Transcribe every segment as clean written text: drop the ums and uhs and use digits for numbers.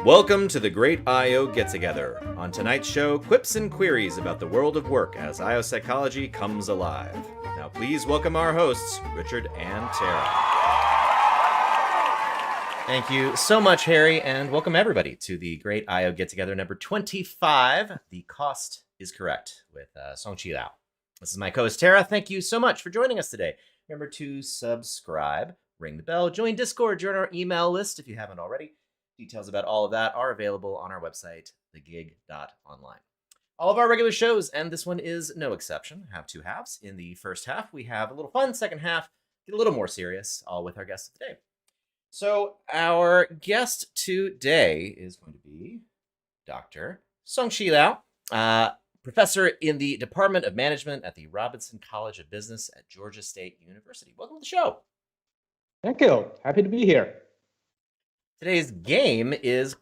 Welcome to the Great I.O. Get-Together. On tonight's show, quips and queries about the world of work as I.O. psychology comes alive. Now please welcome our hosts, Richard and Tara. Thank you so much, Harry, and welcome everybody to the Great I.O. Get-Together number 25. The cost is correct with Songqi Liu. This is my co-host, Tara. Thank you so much for joining us today. Remember to subscribe, ring the bell, join Discord, join our email list if you haven't already. Details about all of that are available on our website, thegig.online. All of our regular shows, and this one is no exception, have two halves. In the first half, we have a little fun. Second half, get a little more serious, all with our guest of the day. So our guest today is going to be Dr. Songqi Liu, professor in the Department of Management at the Robinson College of Business at Georgia State University. Welcome to the show. Thank you. Happy to be here. Today's game is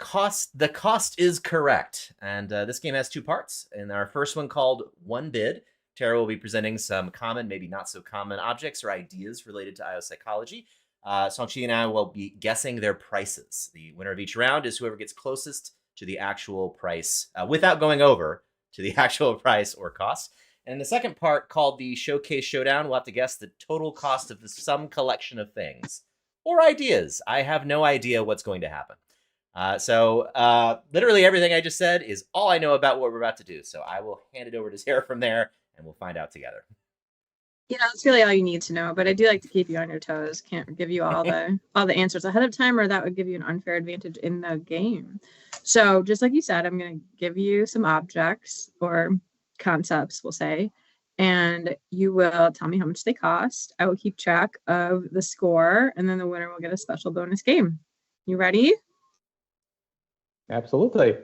The Cost is Correct. And this game has two parts. In our first one called One Bid, Tara will be presenting some common, maybe not so common objects or ideas related to I.O. psychology. Songqi and I will be guessing their prices. The winner of each round is whoever gets closest to the actual price without going over to the actual price or cost. And in the second part, called the Showcase Showdown, we'll have to guess the total cost of some collection of things or ideas. I have no idea what's going to happen. So literally everything I just said is all I know about what we're about to do. So I will hand it over to Sarah from there, and we'll find out together. Yeah, that's really all you need to know. But I do like to keep you on your toes. Can't give you all the answers ahead of time, or that would give you an unfair advantage in the game. So just like you said, I'm going to give you some objects or concepts, we'll say, and you will tell me how much they cost. I will keep track of the score, and then the winner will get a special bonus game. You ready? Absolutely.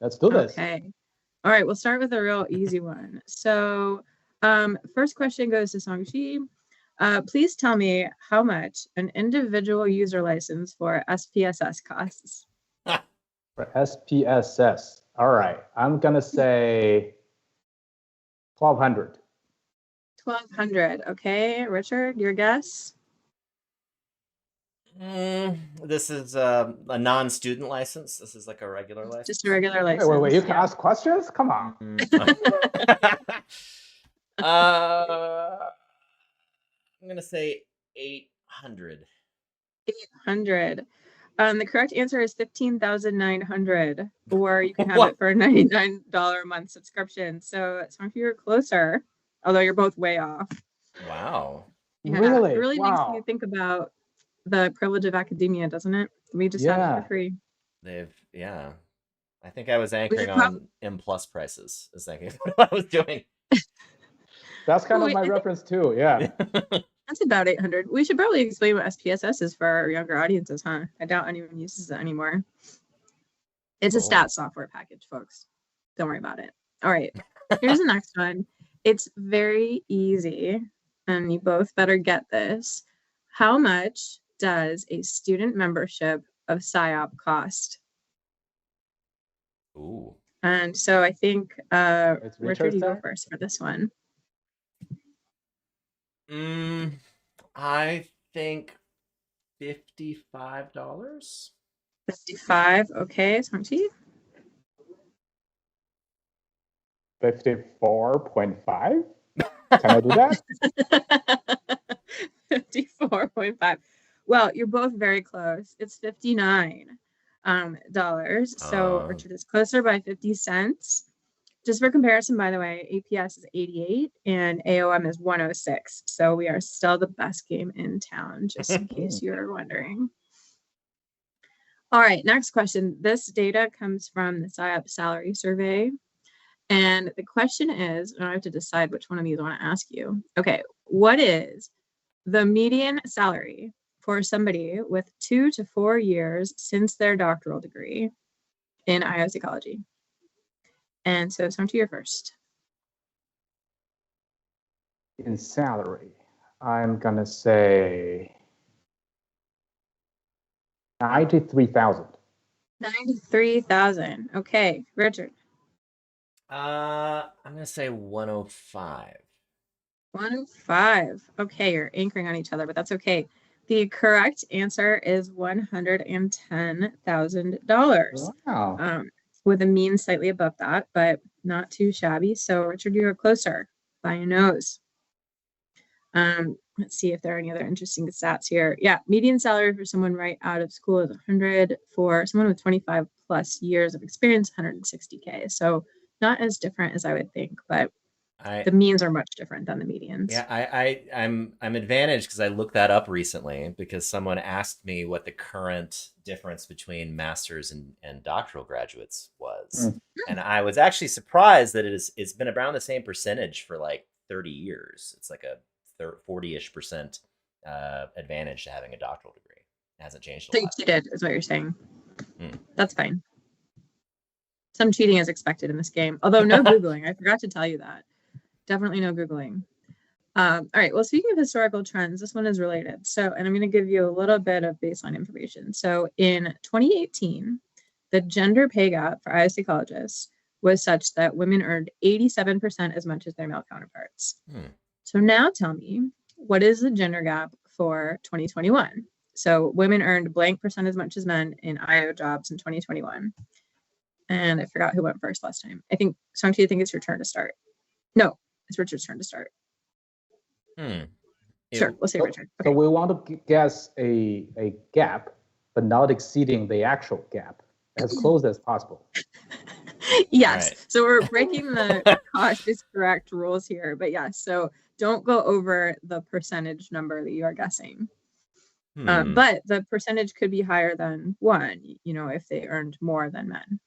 Let's do this. Okay. All right, we'll start with a real easy one. So first question goes to Songqi. Please tell me how much an individual user license for SPSS costs. For SPSS. All right. I'm going to say 1,200. 1,200. Okay, Richard, your guess? This is a non-student license. This is like a regular license. Just a regular license. Wait. You can ask questions? Come on. I'm going to say 800. 800. The correct answer is 15,900, or you can have it for a $99 a month subscription. So some of you are closer, although you're both way off. Wow. Yeah, Really? it really Wow. makes me think about the privilege of academia, doesn't it? We just have it for free. I think I was anchoring on M+ prices. Is thinking what I was doing. That's kind of my reference too. Yeah. That's about 800. We should probably explain what SPSS is for our younger audiences, huh? I doubt anyone uses it anymore. It's a stat software package, folks. Don't worry about it. All right. Here's the next one. It's very easy, and you both better get this. How much does a student membership of PsyOp cost? Ooh. And so I think, Richard, you go first for this one. I think $55. 55. Okay, Songqi. 54.5. Can I do that? 54.5. Well, you're both very close. It's $59. So Richard is closer by 50 cents. Just for comparison, by the way, APS is 88 and AOM is 106. So we are still the best game in town, just in case you're wondering. All right, next question. This data comes from the PsyOp salary survey. And the question is, and I have to decide which one of these I want to ask you. Okay, what is the median salary for somebody with 2 to 4 years since their doctoral degree in I.O. psychology? And so, Songqi, you're first. In salary, I'm going to say 93,000. 93,000. Okay, Richard. I'm going to say 105. 105. Okay, you're anchoring on each other, but that's okay. The correct answer is $110,000. Wow. With a mean slightly above that, but not too shabby. So Richard, you are closer by a nose. Let's see if there are any other interesting stats here. Yeah, median salary for someone right out of school is 100. For someone with 25 plus years of experience, 160K. So not as different as I would think, but the means are much different than the medians. Yeah, I'm advantaged because I looked that up recently because someone asked me what the current difference between masters and doctoral graduates was. And I was actually surprised that it's been around the same percentage for like 30 years. It's like a 40-ish% advantage to having a doctoral degree. It hasn't changed a So you lot. cheated, is what you're saying. That's fine. Some cheating is expected in this game, although no Googling. I forgot to tell you that. Definitely no Googling. All right. Well, speaking of historical trends, this one is related. So, and I'm going to give you a little bit of baseline information. So in 2018, the gender pay gap for ISC colleges was such that women earned 87% as much as their male counterparts. So now tell me, what is the gender gap for 2021? So women earned blank percent as much as men in IO jobs in 2021. And I forgot who went first last time. I think, Songqi, I think it's your turn to start. No, it's Richard's turn to start. Sure, we'll say Richard. Okay. So we want to guess a gap, but not exceeding the actual gap, as close as possible. Yes. Right. So we're breaking the cost is correct rules here, but yes. So don't go over the percentage number that you are guessing. But the percentage could be higher than 1, you know, if they earned more than men.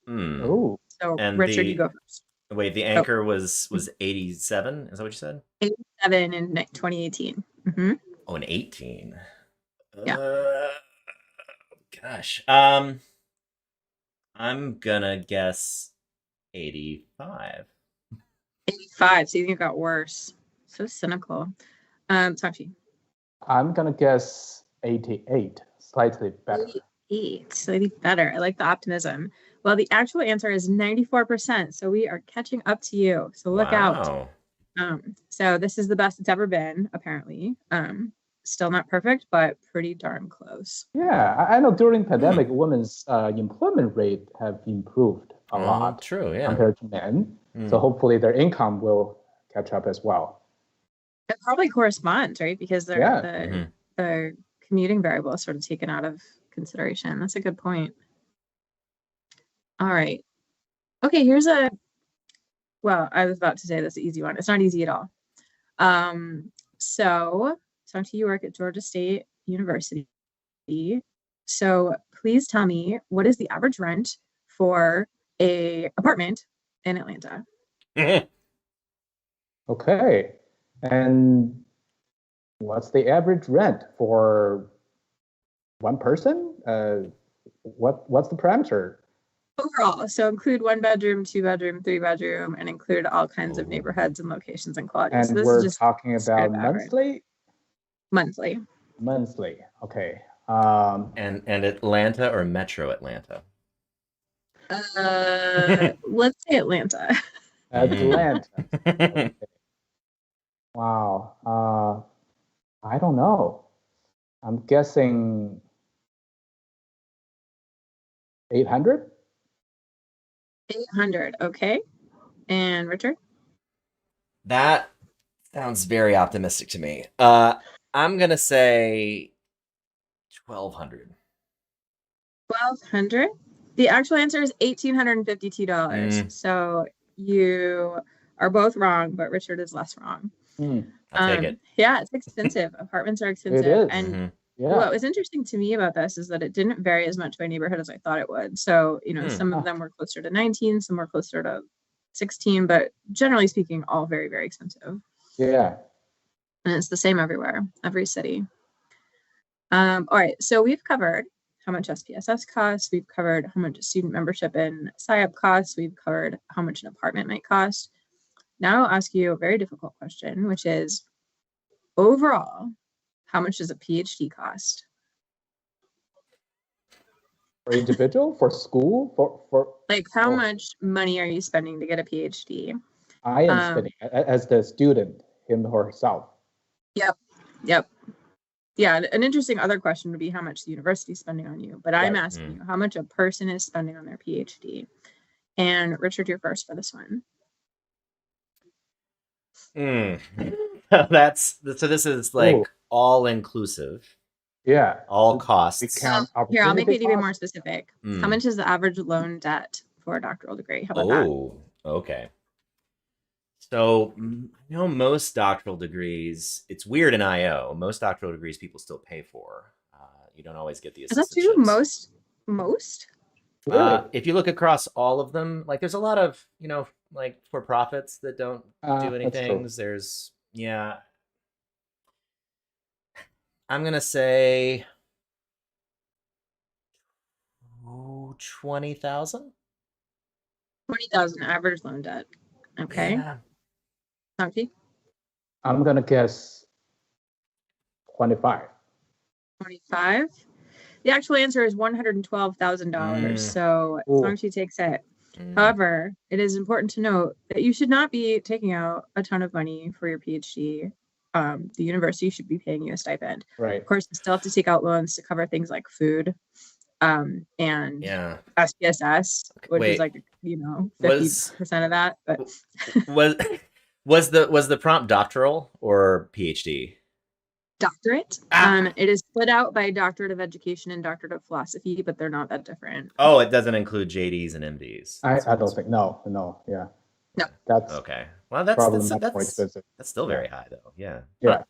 Oh. So and Richard, you go first. Wait, the anchor was 87? Is that what you said? 87 in 2018. Oh, in 18. Yeah. Gosh. I'm gonna guess 85. 85. So you think it got worse? So cynical. Songqi. I'm gonna guess 88. Slightly better. 88. Slightly better. I like the optimism. Well, the actual answer is 94%. So we are catching up to you. So look out. So this is the best it's ever been, apparently. Still not perfect, but pretty darn close. Yeah, I know during pandemic, women's employment rate have improved a lot. True, yeah. Compared to men. So hopefully their income will catch up as well. It probably corresponds, right? Because the commuting variable is sort of taken out of consideration. That's a good point. All right. Okay, here's well, I was about to say this easy one. It's not easy at all. So, Songqi, you work at Georgia State University. So please tell me, what is the average rent for a apartment in Atlanta? Okay. And what's the average rent for one person? What's the parameter? Overall, so include 1 bedroom, 2 bedroom, 3 bedroom, and include all kinds of neighborhoods and locations and qualities. And so this we're is just talking about monthly? Monthly. Monthly, okay. And Atlanta or Metro Atlanta? Let's say Atlanta. Atlanta. Okay. Wow. I don't know. I'm guessing 800? 800, okay. And Richard? That sounds very optimistic to me. I'm going to say 1,200. 1,200? The actual answer is $1,852. So you are both wrong, but Richard is less wrong. I'll take it. Yeah, it's expensive. Apartments are expensive. It is. And what was interesting to me about this is that it didn't vary as much by neighborhood as I thought it would. So, you know, some of them were closer to 19, some were closer to 16, but generally speaking, all very, very expensive. Yeah. And it's the same everywhere, every city. All right, so we've covered how much SPSS costs. We've covered how much student membership in SIAP costs. We've covered how much an apartment might cost. Now I'll ask you a very difficult question, which is, overall, how much does a PhD cost? For individual, for school, for like how much money are you spending to get a PhD? I am spending as the student, him or herself. Yep. Yeah, an interesting other question would be how much the university is spending on you. But I'm Right. asking you how much a person is spending on their PhD. And Richard, you're first for this one. That's so. This is like Ooh. all inclusive, Yeah. all We costs. count Here, I'll make opportunity it even more cost. specific. How Mm. much is the average loan debt for a doctoral degree? How about that? Oh, okay. So I know most doctoral degrees. It's weird in IO. Most doctoral degrees people still pay for. You don't always get the Is that too assistantships. most? Really? If you look across all of them, like there's a lot of like for profits that don't do That's true. anything. I'm gonna say 20,000. 20,000 average loan debt. Okay. Yeah. Songqi? I'm gonna guess 25. 25. The actual answer is $112,000. So Ooh. Songqi takes it. However, it is important to note that you should not be taking out a ton of money for your PhD. The university should be paying you a stipend. Right. Of course, you still have to take out loans to cover things like food, and Yeah. SPSS, which Wait. is like 50% of that. But was the prompt doctoral or PhD? doctorate. It is split out by doctorate of education and doctorate of philosophy, but they're not that different. Oh, it doesn't include JDs and MDs. I don't think. No. Yeah. No. That's Okay. Well, that's probably much more expensive. That's still very high though. Yeah. Yeah.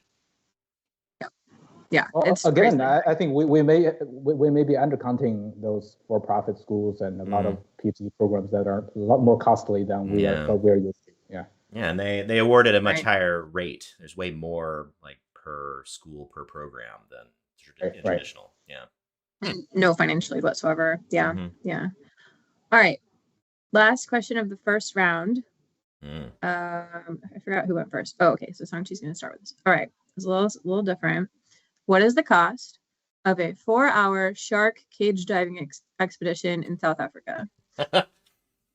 Yeah. Well, It's again, crazy. I think we may be undercounting those for-profit schools and a lot of PhD programs that are a lot more costly than what we're used to. Yeah. Yeah, and they awarded a much Right. higher rate. There's way more like per school per program than traditional. Yeah. No financially whatsoever. Yeah. Mhm. Yeah. All right. Last question of the first round. I forgot who went first. Oh, okay. So Songqi's going to start with this. All right. It's a little different. What is the cost of a 4-hour shark cage diving expedition in South Africa?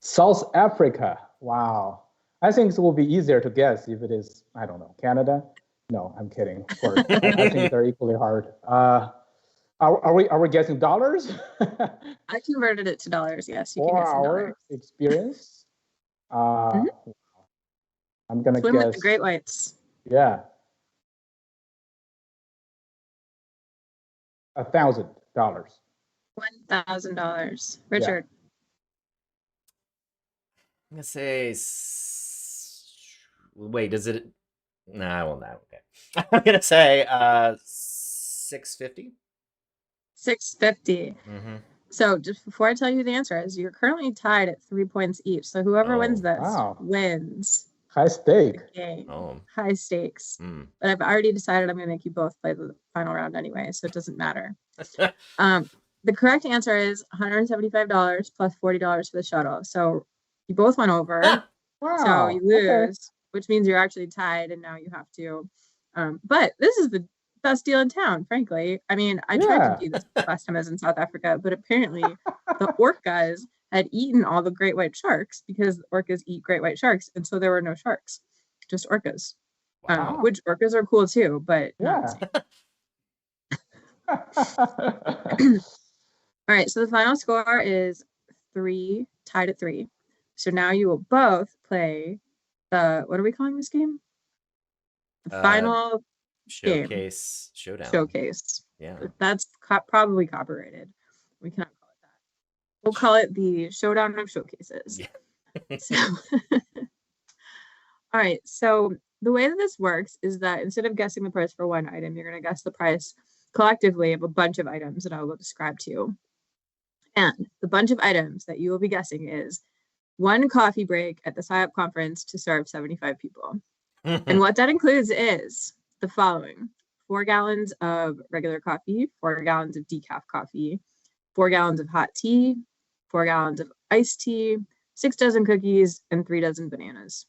South Africa. Wow. I think it will be easier to guess if it is, I don't know, Canada. No, I'm kidding. Of course. I think they're equally hard. Are we guessing dollars? I converted it to dollars. Yes, you can 4 guess in hour dollars. experience. I'm gonna Swim guess. with the great whites. Yeah. $1,000. $1,000. Richard. I'm gonna say. Wait, does it? No, I won't. Okay. I'm gonna say 650. 650. So just before I tell you the answer is, you're currently tied at 3 points each. So whoever wins this wins. High stake. Okay. Oh. High stakes. But I've already decided I'm going to make you both play the final round anyway, so it doesn't matter. The correct answer is $175 plus $40 for the shuttle. So you both went over. Wow. So you lose, which means you're actually tied, and now you have to. But this is the best deal in town, frankly. I mean, I tried to do this last time I was in South Africa, but apparently the orcas had eaten all the great white sharks because orcas eat great white sharks, and so there were no sharks, just orcas. Wow. Which orcas are cool too, but not the same. All right, so the final score is 3, tied at 3. So now you will both play what are we calling this game? The final showcase showdown. Showcase. Yeah. That's probably copyrighted. We cannot call it that. We'll call it the Showdown of Showcases. Yeah. All right, so the way that this works is that instead of guessing the price for one item, you're going to guess the price collectively of a bunch of items that I will describe to you. And the bunch of items that you will be guessing is 1 coffee break at the SciUp conference to serve 75 people. And what that includes is the following: 4 gallons of regular coffee, 4 gallons of decaf coffee, 4 gallons of hot tea, 4 gallons of iced tea, 6 dozen cookies, and 3 dozen bananas.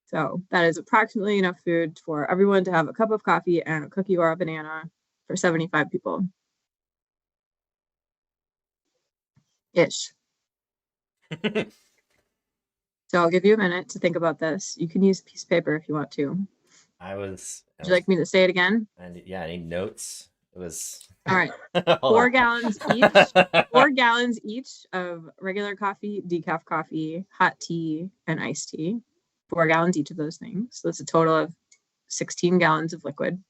So that is approximately enough food for everyone to have a cup of coffee and a cookie or a banana for 75 people. Ish. So I'll give you a minute to think about this. You can use a piece of paper if you want to. Would you like me to say it again? Yeah, I need notes. It was all right. Hold 4 on. gallons each. 4 gallons each of regular coffee, decaf coffee, hot tea, and iced tea. 4 gallons each of those things. So that's a total of 16 gallons of liquid.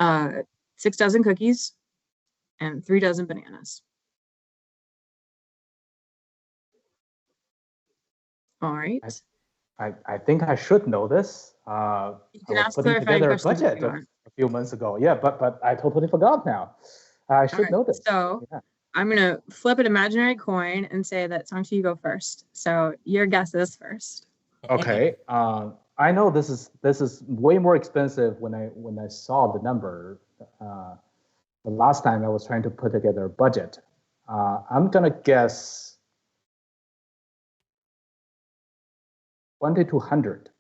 6 dozen cookies and 3 dozen bananas. All right. I think I should know this. You can I was ask putting clarifying together a questions if budget you want. a few months ago. Yeah, but I totally forgot now. I should know this. So yeah. I'm gonna flip an imaginary coin and say that Songqi, you go first. So your guess is first. Okay. I know this is way more expensive when I saw the number. The last time I was trying to put together a budget. I'm gonna guess 2,200.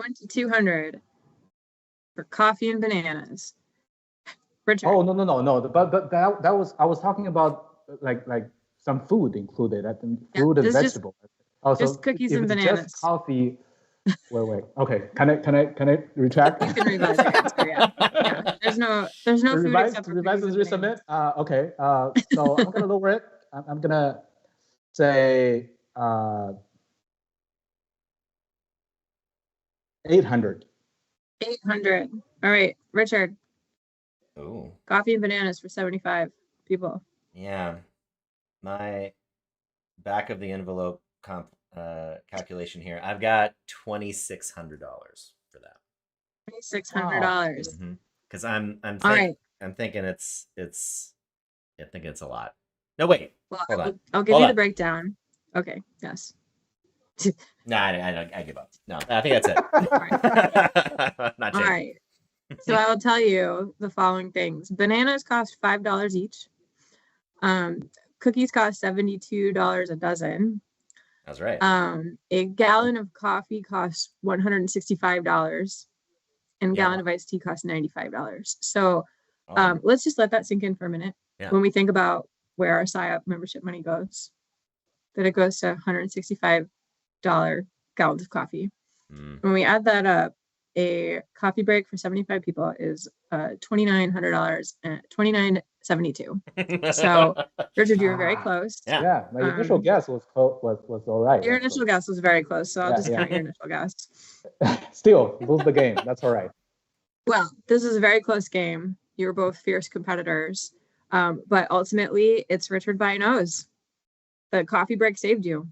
2,200 for coffee and bananas. Richard. Oh no! But that was I was talking about like some food included, fruit and vegetable. Also, just cookies and bananas. Just coffee. Wait. Okay, can I retract? You can revise your answer. Yeah. There's no food except for revise and resubmit. Okay. So I'm gonna lower it. I'm gonna say 800. 800. All right, Richard. Ooh. Coffee and bananas for 75 people. Yeah. My back of the envelope calculation here. I've got $2,600 for that. $2,600. Because I'm thinking it's a lot. No, wait. Well, hold on. I'll give you the breakdown. Okay. Yes. Nah, I give up. No, I think that's it. All right. So I will tell you the following things. Bananas cost $5 each. Cookies cost $72 a dozen. That's right. A gallon of coffee costs $165, and a gallon of iced tea costs $95. So let's just let that sink in for a minute. Yeah. When we think about where our PSYOP membership money goes, that it goes to $165 gallons of coffee. When we add that up, a coffee break for 75 people is $2,900 and $2,972. So Richard, you were very close. Yeah, my initial guess was all right. Your initial guess was very close, so I'll just count your initial guess. Still lose the game. That's all right. Well, this is a very close game. You were both fierce competitors, but ultimately it's Richard by a nose. The coffee break saved you.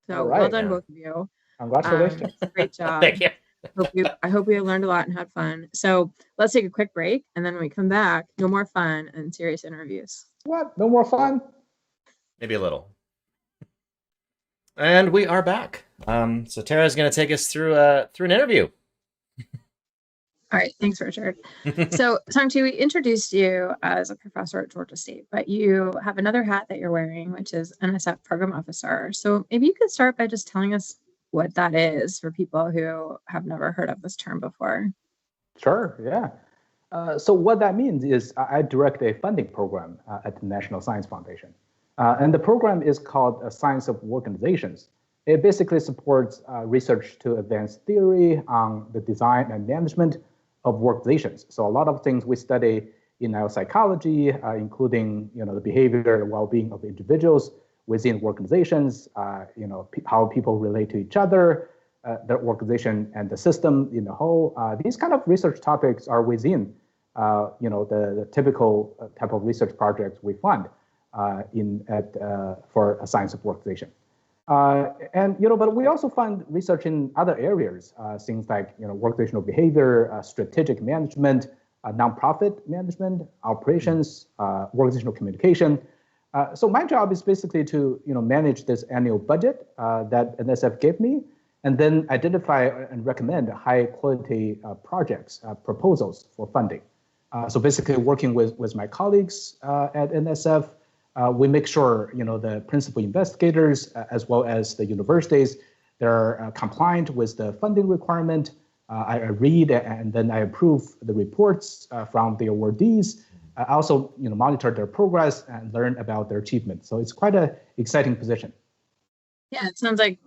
So well done, both of you. Congratulations. Great job. Thank you. I hope we learned a lot and had fun. So let's take a quick break, and then when we come back, no more fun and serious interviews. What? No more fun? Maybe a little. And we are back. So Tara's going to take us through an interview. All right, thanks, Richard. So, Songqi, we introduced you as a professor at Georgia State, but you have another hat that you're wearing, which is NSF Program Officer. So maybe you could start by just telling us what that is for people who have never heard of this term before. Sure, yeah. So what that means is I direct a funding program at the National Science Foundation. And the program is called Science of Organizations. It basically supports research to advance theory on the design and management of organizations. So a lot of things we study in our psychology, including the behavior and well-being of individuals within organizations, how people relate to each other, the organization and the system in the whole. These kind of research topics are within the typical type of research projects we fund for a science of organization. But we also fund research in other areas, things like organizational behavior, strategic management, nonprofit management, operations, organizational communication. So my job is basically to manage this annual budget that NSF gave me, and then identify and recommend high quality projects, proposals for funding. So basically working with my colleagues at NSF, we make sure the principal investigators as well as the universities, they're compliant with the funding requirement. I read and then I approve the reports from the awardees. I also monitor their progress and learn about their achievements. So it's quite an exciting position. Yeah, it sounds like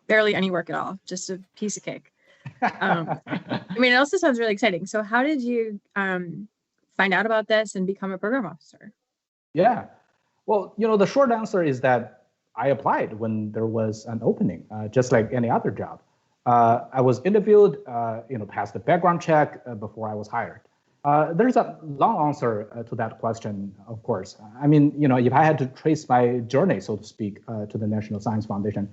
barely any work at all, just a piece of cake. I mean, it also sounds really exciting. So how did you find out about this and become a program officer? Yeah. Well, the short answer is that I applied when there was an opening, just like any other job. I was interviewed, passed the background check before I was hired. There's a long answer to that question, of course. I mean, if I had to trace my journey, so to speak, to the National Science Foundation,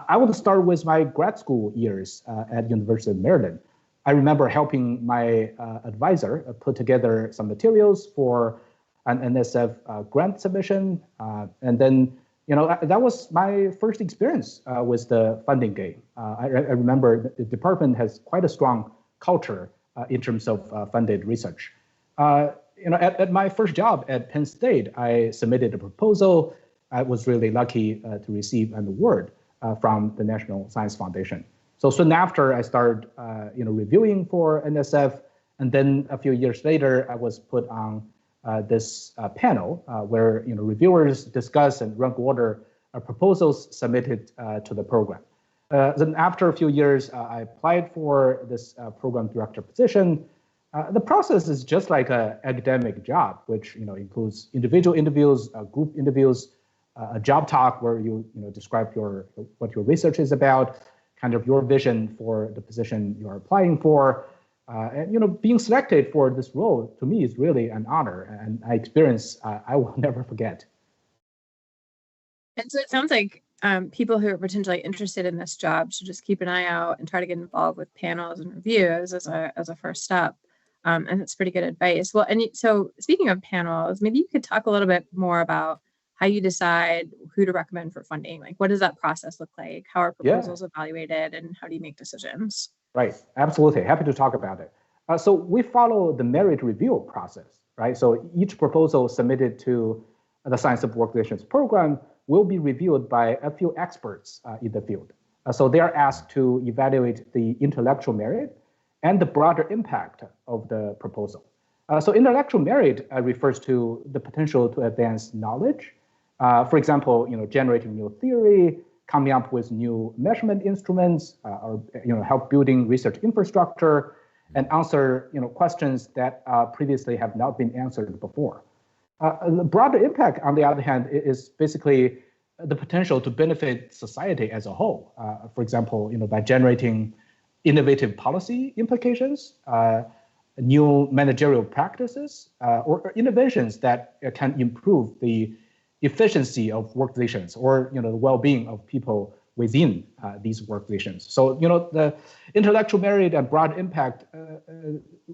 I would start with my grad school years at University of Maryland. I remember helping my advisor put together some materials for an NSF grant submission, and then that was my first experience with the funding game. I remember the department has quite a strong culture in terms of funded research. At my first job at Penn State, I submitted a proposal. I was really lucky to receive an award from the National Science Foundation. So soon after, I started reviewing for NSF, and then a few years later, I was put on this panel where reviewers discuss and rank order proposals submitted to the program. Then after a few years, I applied for this program director position. The process is just like an academic job, which includes individual interviews, group interviews, a job talk where you describe what your research is about, kind of your vision for the position you're applying for. And being selected for this role to me is really an honor and an experience I will never forget. And so it sounds like people who are potentially interested in this job should just keep an eye out and try to get involved with panels and reviews as a first step. And that's pretty good advice. Well, so speaking of panels, maybe you could talk a little bit more about how you decide who to recommend for funding. Like, what does that process look like? How are proposals evaluated, and how do you make decisions? Right, absolutely. Happy to talk about it. So we follow the merit review process, right? So each proposal submitted to the Science of Work Relations program will be reviewed by a few experts in the field. So they are asked to evaluate the intellectual merit and the broader impact of the proposal. So intellectual merit refers to the potential to advance knowledge. For example, generating new theory, coming up with new measurement instruments, or help building research infrastructure, and answer questions that previously have not been answered before. The broader impact, on the other hand, is basically the potential to benefit society as a whole. For example, by generating innovative policy implications, new managerial practices, or innovations that can improve the efficiency of work relations or the well-being of people within these work relations. So the intellectual merit and broad impact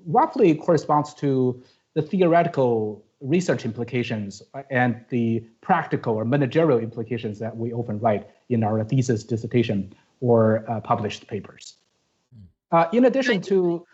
roughly corresponds to the theoretical research implications and the practical or managerial implications that we often write in our thesis, dissertation, or published papers. In addition to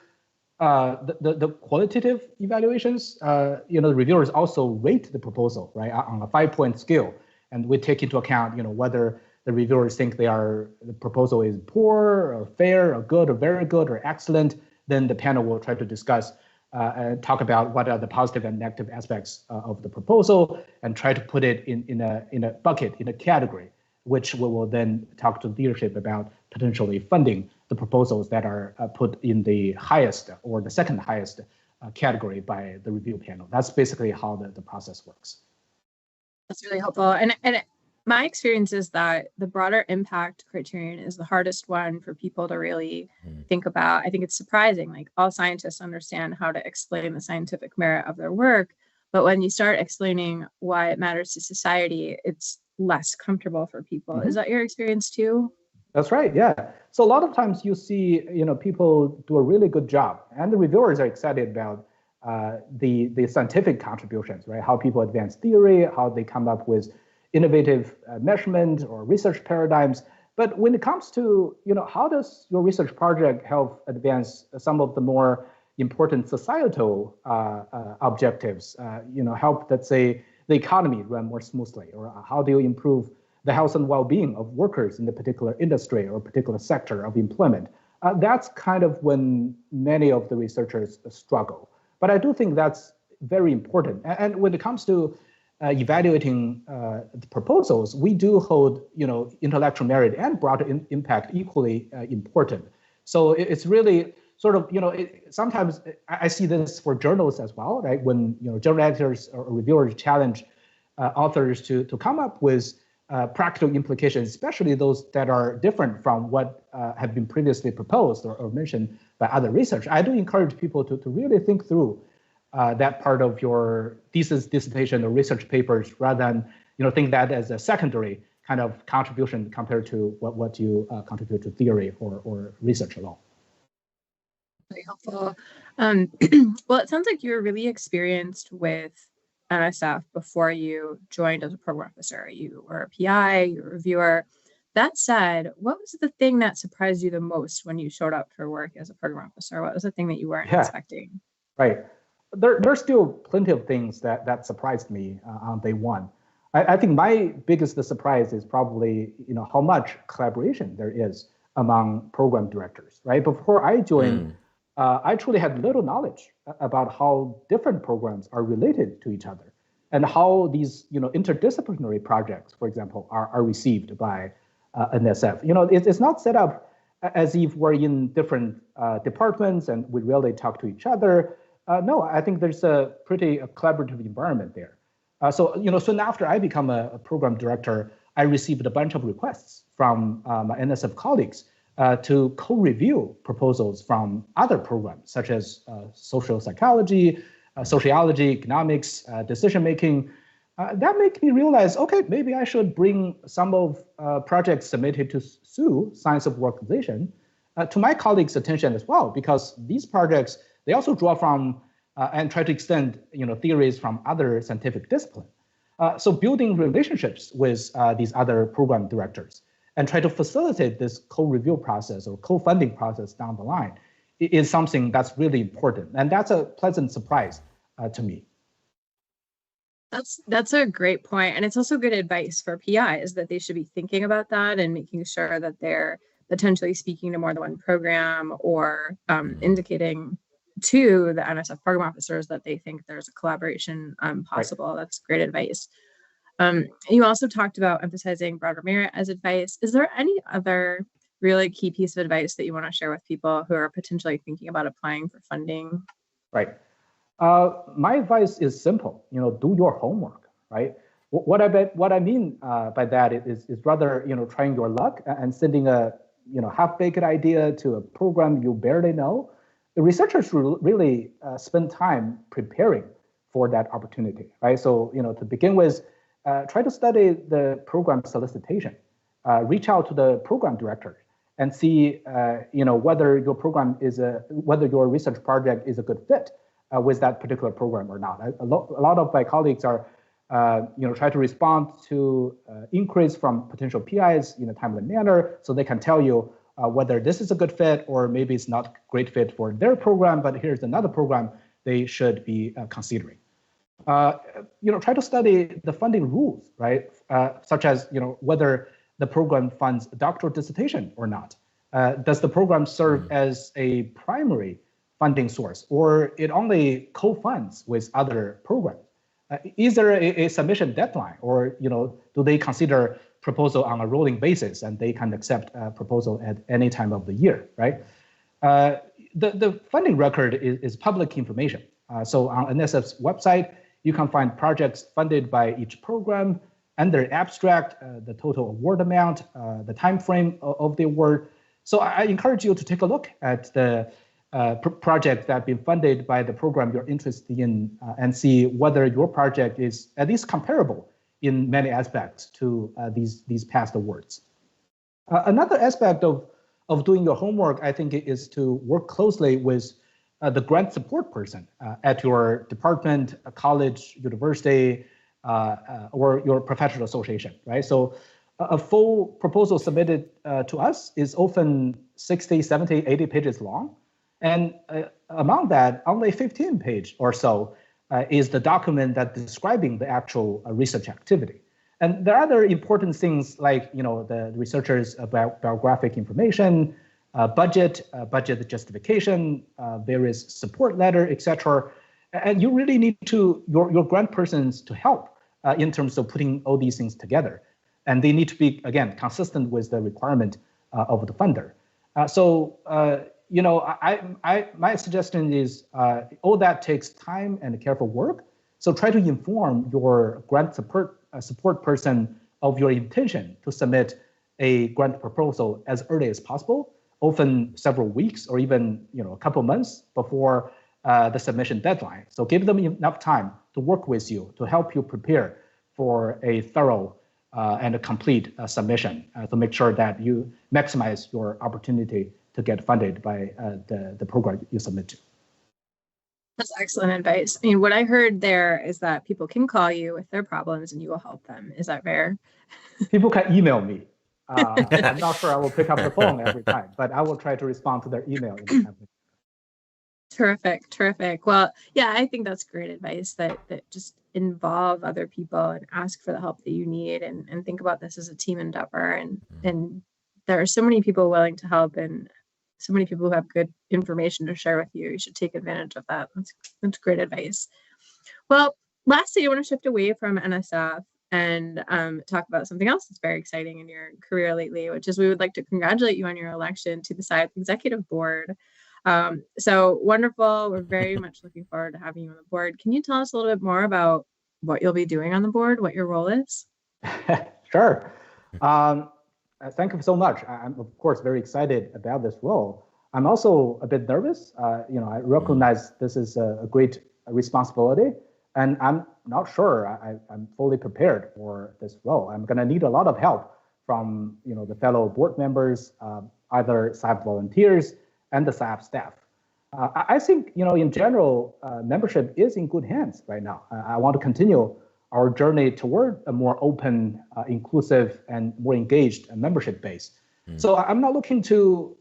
the qualitative evaluations, the reviewers also rate the proposal, right, on a 5-point scale, and we take into account, whether the reviewers think the proposal is poor or fair or good or very good or excellent. Then the panel will try to discuss and talk about what are the positive and negative aspects of the proposal, and try to put it in a bucket, in a category, which we will then talk to leadership about potentially funding the proposals that are put in the highest or the second highest category by the review panel. That's basically how the process works. That's really helpful. And my experience is that the broader impact criterion is the hardest one for people to really think about. I think it's surprising, like all scientists understand how to explain the scientific merit of their work, but when you start explaining why it matters to society, it's less comfortable for people. Is that your experience too? That's right, yeah. So a lot of times you see, people do a really good job, and the reviewers are excited about the scientific contributions, right? How people advance theory, how they come up with innovative measurement or research paradigms. But when it comes to, how does your research project help advance some of the more important societal objectives? Help, let's say, the economy run more smoothly, or how do you improve the health and well-being of workers in the particular industry or particular sector of employment? That's kind of when many of the researchers struggle. But I do think that's very important. And when it comes to evaluating the proposals, we do hold, intellectual merit and broader impact equally important. So it's really sort of, sometimes I see this for journals as well, right? When, journal editors or reviewers challenge authors to come up with practical implications, especially those that are different from what have been previously proposed or mentioned by other research. I do encourage people to really think through that part of your thesis, dissertation, or research papers, rather than think that as a secondary kind of contribution compared to what you contribute to theory or research alone. Very helpful. Well, it sounds like you were really experienced with NSF before you joined as a program officer. You were a PI, you were a reviewer. That said, what was the thing that surprised you the most when you showed up for work as a program officer? What was the thing that you weren't expecting? Right. There's still plenty of things that surprised me on day one. I think my biggest surprise is probably how much collaboration there is among program directors. Right. Before I joined, I truly had little knowledge about how different programs are related to each other and how these interdisciplinary projects, for example, are received by NSF. It's not set up as if we're in different departments and we really talk to each other. No, I think there's a pretty collaborative environment there. So soon after I become a program director, I received a bunch of requests from my NSF colleagues to co-review proposals from other programs, such as social psychology, sociology, economics, decision-making. That made me realize, okay, maybe I should bring some of projects submitted to SUE, Science of Workization, to my colleagues' attention as well, because these projects, they also draw from and try to extend theories from other scientific disciplines. So building relationships with these other program directors and try to facilitate this co-review process or co-funding process down the line is something that's really important. And that's a pleasant surprise to me. That's a great point. And it's also good advice for PIs that they should be thinking about that and making sure that they're potentially speaking to more than one program or indicating to the NSF program officers that they think there's a collaboration possible. Right. That's great advice. You also talked about emphasizing broader merit as advice. Is there any other really key piece of advice that you want to share with people who are potentially thinking about applying for funding? Right. My advice is simple. Do your homework. Right. What I mean by that is rather trying your luck and sending a half-baked idea to a program you barely know. The researchers really spend time preparing for that opportunity, right? So, to begin with, try to study the program solicitation, reach out to the program director and see, whether your program whether your research project is a good fit with that particular program or not. A lot of my colleagues are, try to respond to inquiries from potential PIs in a timely manner, so they can tell you whether this is a good fit or maybe it's not a great fit for their program, but here's another program they should be considering. Try to study the funding rules, right? Such as, whether the program funds a doctoral dissertation or not. Does the program serve as a primary funding source, or it only co-funds with other programs? Is there a submission deadline, or do they consider proposal on a rolling basis and they can accept a proposal at any time of the year, right? The funding record is public information. So on NSF's website, you can find projects funded by each program and their abstract, the total award amount, the time frame of the award. So I encourage you to take a look at the project that have been funded by the program you're interested in and see whether your project is at least comparable in many aspects to these past awards. Another aspect of doing your homework, I think, is to work closely with the grant support person at your department, college, university, or your professional association, right? So a full proposal submitted to us is often 60, 70, 80 pages long. And among that, only 15 pages or so is the document that describing the actual research activity. And there are other important things like, the researchers' biographic information, budget justification, various support letter, etc. And you really need your grant persons to help in terms of putting all these things together. And they need to be, again, consistent with the requirement of the funder. My suggestion is all that takes time and careful work. So try to inform your grant support person of your intention to submit a grant proposal as early as possible, often several weeks or even a couple months before the submission deadline. So give them enough time to work with you to help you prepare for a thorough and a complete submission to make sure that you maximize your opportunity to get funded by the program you submit to. That's excellent advice. I mean, what I heard there is that people can call you with their problems and you will help them. Is that fair? People can email me. I'm not sure I will pick up the phone every time, but I will try to respond to their email in the time. Terrific. Well, yeah, I think that's great advice that just involve other people and ask for the help that you need and think about this as a team endeavor. And there are so many people willing to help and so many people who have good information to share with you. You should take advantage of that. That's great advice. Well, lastly, I want to shift away from NSF and talk about something else that's very exciting in your career lately, which is we would like to congratulate you on your election to the SIAP Executive Board. So wonderful. We're very much looking forward to having you on the board. Can you tell us a little bit more about what you'll be doing on the board, what your role is? Sure. Thank you so much. I'm, of course, very excited about this role. I'm also a bit nervous. I recognize this is a great responsibility, and I'm not sure I'm fully prepared for this role. I'm going to need a lot of help from the fellow board members, either SIAP volunteers and the SIAP staff. I think in general, membership is in good hands right now. I want to continue our journey toward a more open, inclusive, and more engaged membership base. So I'm not looking to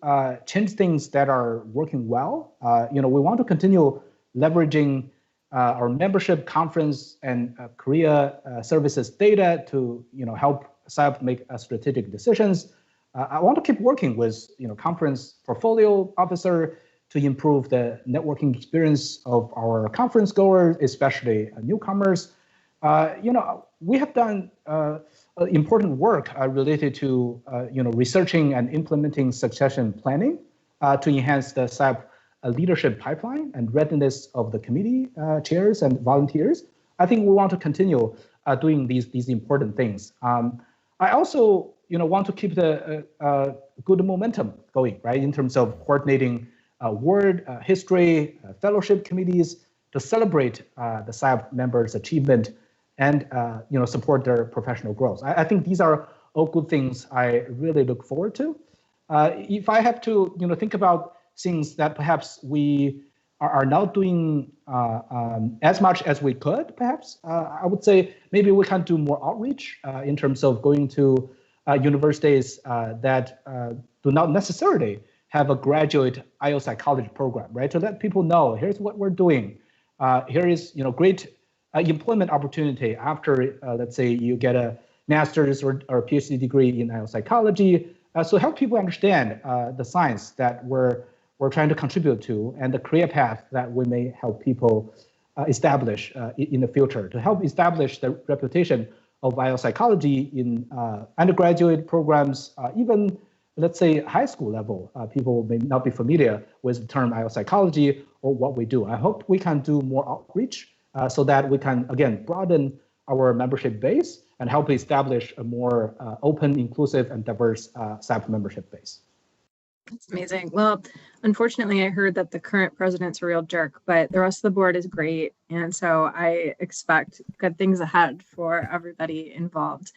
change things that are working well. We want to continue leveraging our membership conference and career services data to help SIAP make strategic decisions. I want to keep working with conference portfolio officer to improve the networking experience of our conference goers, especially newcomers. We have done important work related to researching and implementing succession planning to enhance the SIAP leadership pipeline and readiness of the committee chairs and volunteers. I think we want to continue doing these important things. I also want to keep the good momentum going, right, in terms of coordinating word, history, fellowship committees to celebrate the SIAP members' achievement and support their professional growth. I think these are all good things I really look forward to. If I have to think about things that perhaps we are not doing as much as we could, perhaps, I would say maybe we can do more outreach in terms of going to universities that do not necessarily have a graduate IO psychology program, right? To let people know, here's what we're doing. Here is great employment opportunity after, let's say, you get a master's or PhD degree in IO psychology. So help people understand the science that we're trying to contribute to and the career path that we may help people establish in the future to help establish the reputation of IO psychology in undergraduate programs, even let's say high school level. People may not be familiar with the term IO psychology or what we do. I hope we can do more outreach so that we can, again, broaden our membership base and help establish a more open, inclusive, and diverse SIAP membership base. That's amazing. Well, unfortunately, I heard that the current president's a real jerk, but the rest of the board is great. And so I expect good things ahead for everybody involved.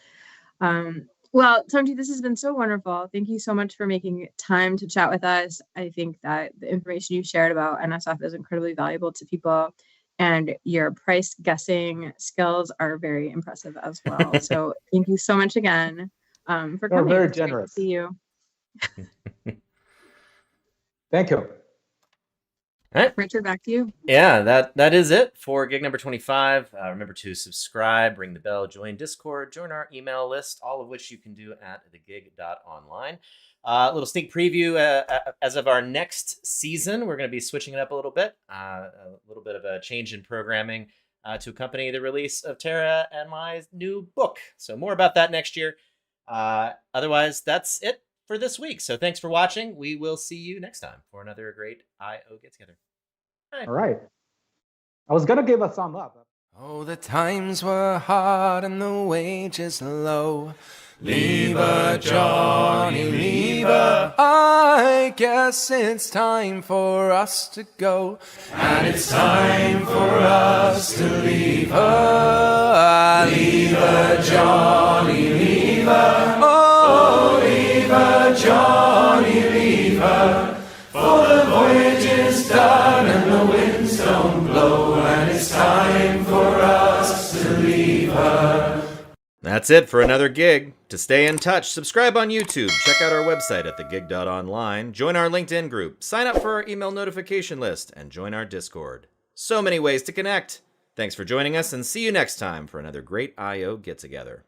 Well, Songqi, this has been so wonderful. Thank you so much for making time to chat with us. I think that the information you shared about NSF is incredibly valuable to people, and your price guessing skills are very impressive as well. So thank you so much again for coming. You're very generous. Great to see you. Thank you. All right. Richard, back to you. Yeah, that is it for gig number 25. Remember to subscribe, ring the bell, join Discord, join our email list, all of which you can do at thegig.online. A little sneak preview as of our next season. We're going to be switching it up a little bit, a little bit of a change in programming to accompany the release of Tara and my new book. So more about that next year. Otherwise, that's it for this week. So thanks for watching. We will see you next time for another great I/O Get Together. Bye. All right. I was gonna give a thumb up. Oh, the times were hard and the wages low. Lever, Johnny, lever. I guess it's time for us to go. And it's time for us to leave her. Lever, Johnny, lever. Oh, lever, Johnny, lever. For the voyage is done and the winds don't blow. And it's time for us to leave her. That's it for another gig. To stay in touch, subscribe on YouTube, check out our website at thegig.online, join our LinkedIn group, sign up for our email notification list, and join our Discord. So many ways to connect. Thanks for joining us, and see you next time for another great I/O Get Together.